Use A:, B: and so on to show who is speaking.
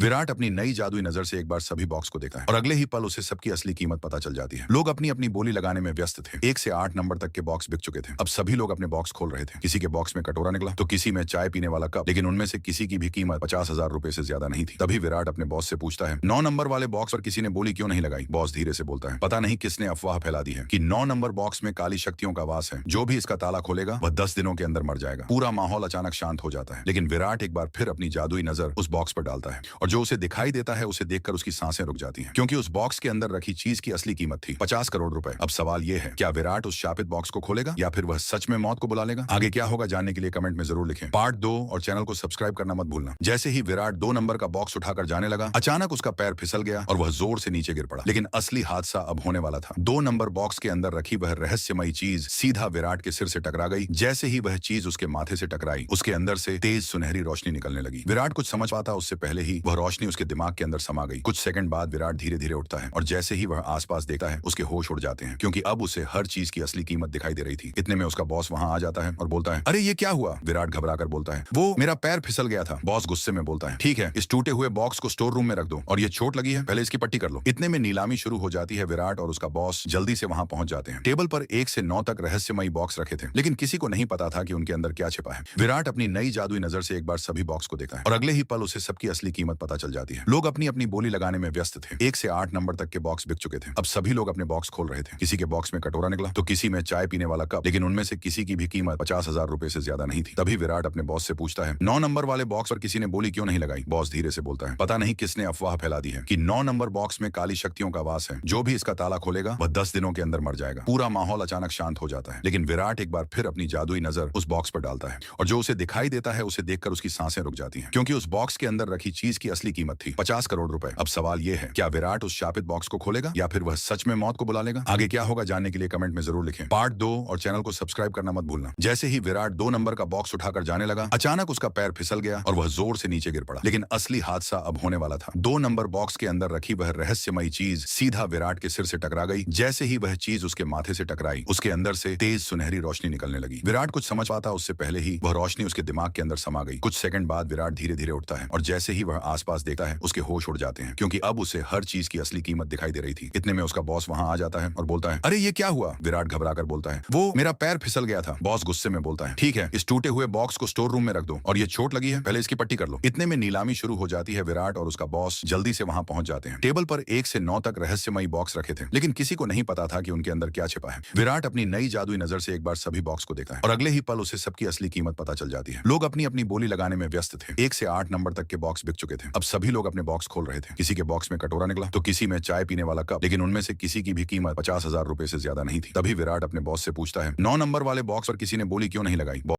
A: विराट अपनी नई जादुई नजर से एक बार सभी बॉक्स को देखा है और अगले ही पल उसे सबकी असली कीमत पता चल जाती है। लोग अपनी अपनी बोली लगाने में व्यस्त थे। 1 से 8 नंबर तक के बॉक्स बिक चुके थे। अब सभी लोग अपने बॉक्स खोल रहे थे। किसी के बॉक्स में कटोरा निकला तो किसी में चाय पीने वाला कप, लेकिन उनमें से किसी की भी कीमत 50,000 रुपए से ज्यादा नहीं थी। तभी विराट अपने बॉस से पूछता है, 9 नंबर वाले बॉक्स पर किसी ने बोली क्यों नहीं लगाई? बॉस धीरे से बोलता है, पता नहीं किसने अफवाह फैला दी है कि 9 नंबर बॉक्स में काली शक्तियों का वास है। जो भी इसका ताला खोलेगा वह 10 दिनों के अंदर मर जाएगा। पूरा माहौल अचानक शांत हो जाता है, लेकिन विराट एक बार फिर अपनी जादुई नजर उस बॉक्स पर डालता है और जो उसे दिखाई देता है उसे देखकर उसकी सांसें रुक जाती हैं, क्योंकि उस बॉक्स के अंदर रखी चीज की असली कीमत थी 50 करोड़ रुपए। अब सवाल यह है, क्या विराट उस शापित बॉक्स को खोलेगा या फिर वह सच में मौत को बुला लेगा? आगे क्या होगा जानने के लिए कमेंट में जरूर लिखें। पार्ट 2 और चैनल को सब्सक्राइब करना मत भूलना। जैसे ही विराट 2 नंबर का बॉक्स उठाकर जाने लगा, अचानक उसका पैर फिसल गया और वह जोर से नीचे गिर पड़ा। लेकिन असली हादसा अब होने वाला था। 2 नंबर बॉक्स के अंदर रखी वह रहस्यमयी चीज सीधा विराट के सिर से टकरा गई। जैसे ही वह चीज उसके माथे से टकराई, उसके अंदर से तेज सुनहरी रोशनी निकलने लगी। विराट कुछ समझ पाता उससे पहले ही वह रोशनी उसके दिमाग के अंदर समा गई। कुछ सेकंड बाद विराट धीरे धीरे उठता है और जैसे ही वह आसपास देखता है उसके होश उड़ जाते हैं, क्योंकि अब उसे हर चीज की असली कीमत दिखाई दे रही थी। इतने में उसका बॉस वहां आ जाता है और बोलता है, अरे ये क्या हुआ? विराट घबराकर बोलता है, वो मेरा पैर फिसल गया था। बॉस गुस्से में बोलता है, ठीक है, इस टूटे हुए बॉक्स को स्टोर रूम में रख दो और ये चोट लगी है, पहले इसकी पट्टी कर लो। इतने में नीलामी शुरू हो जाती है। विराट और उसका बॉस जल्दी से वहां पहुंच जाते हैं। टेबल पर 1 से 9 तक रहस्यमयी बॉक्स रखे थे, लेकिन किसी को नहीं पता था कि उनके अंदर क्या छिपा है। है। विराट अपनी नई जादुई नजर से एक बार सभी बॉक्स को देखा है और अगले ही पल उसे सबकी असली कीमत पता चल जाती है। लोग अपनी अपनी बोली लगाने में व्यस्त थे। 1 से 8 नंबर तक के बॉक्स बिक चुके थे। अब सभी लोग अपने बॉक्स खोल रहे थे। किसी के बॉक्स में कटोरा निकला तो किसी में चाय पीने वाला कप, लेकिन उनमें से किसी की भी कीमत 50,000 रुपए से ज्यादा नहीं थी। तभी विराट अपने बॉस से पूछता है, 9 नंबर वाले बॉक्स पर किसी ने बोली क्यों नहीं लगाई? बॉस धीरे से बोलता है, पता नहीं किसने अफवाह फैला दी है कि 9 नंबर बॉक्स में काली शक्तियों का वास है। जो भी इसका ताला खोलेगा वह 10 दिनों के अंदर मर जाएगा। पूरा माहौल अचानक शांत हो जाता है, लेकिन विराट एक बार फिर अपनी जादुई नजर उस बॉक्स पर डालता है और जो उसे दिखाई देता है उसे देखकर उसकी सांसें रुक जाती हैं, क्योंकि उस बॉक्स के अंदर रखी चीज की असली कीमत थी 50 करोड़ रुपए। अब सवाल यह है, क्या विराट उस शापित बॉक्स को खोलेगा या फिर वह सच में मौत को बुला लेगा? आगे क्या होगा जानने के लिए कमेंट में जरूर लिखें। पार्ट 2 और चैनल को सब्सक्राइब करना मत भूलना। जैसे ही विराट 2 नंबर का बॉक्स उठाकर जाने लगा, अचानक उसका पैर फिसल गया और वह जोर से नीचे गिर पड़ा। लेकिन असली हादसा अब होने वाला था। 2 नंबर बॉक्स के अंदर रखी वह रहस्यमयी चीज सीधा विराट के सिर से टकरा गई। जैसे ही वह चीज उसके माथे से टकराई, उसके अंदर से तेज सुनहरी रोशनी निकलने लगी। विराट कुछ समझ पाता उससे पहले ही वह रोशनी उसके दिमाग के अंदर समा गई। कुछ सेकंड बाद विराट धीरे धीरे उठता है और जैसे ही वह आसपास देखता है, उसके होश उड़ जाते हैं, क्योंकि अब उसे हर चीज की असली कीमत दिखाई दे रही थी। इतने में उसका बॉस वहां आ जाता है और बोलता है, अरे ये क्या हुआ? विराट घबराकर बोलता है, वो मेरा पैर फिसल गया था। बॉस गुस्से में बोलता है, ठीक है, इस टूटे हुए बॉक्स को स्टोर रूम में रख दो और ये चोट लगी है, पहले इसकी पट्टी कर लो। इतने में नीलामी शुरू हो जाती है। विराट और उसका बॉस जल्दी से वहां पहुंच जाते हैं। टेबल पर 1 से 9 तक रहस्यमयी बॉक्स रखे थे, लेकिन किसी को नहीं पता था कि उनके अंदर क्या छिपा है। विराट अपनी नई जादुई नजर से एक बार सभी बॉक्स को देखा है और अगले ही पल उसे सबकी असली कीमत पता चल जाती है। लोग अपनी अपनी बोली लगाने में व्यस्त थे। 1 से 8 नंबर तक के बॉक्स बिक चुके थे। अब सभी लोग अपने बॉक्स खोल रहे थे। किसी के बॉक्स में कटोरा निकला तो किसी में चाय पीने वाला कप, लेकिन उनमें से किसी की भी कीमत 50,000 रुपए से ज्यादा नहीं थी। तभी विराट अपने बॉस से पूछता है, 9 नंबर वाले बॉक्स पर किसी ने बोली क्यों नहीं लगाई?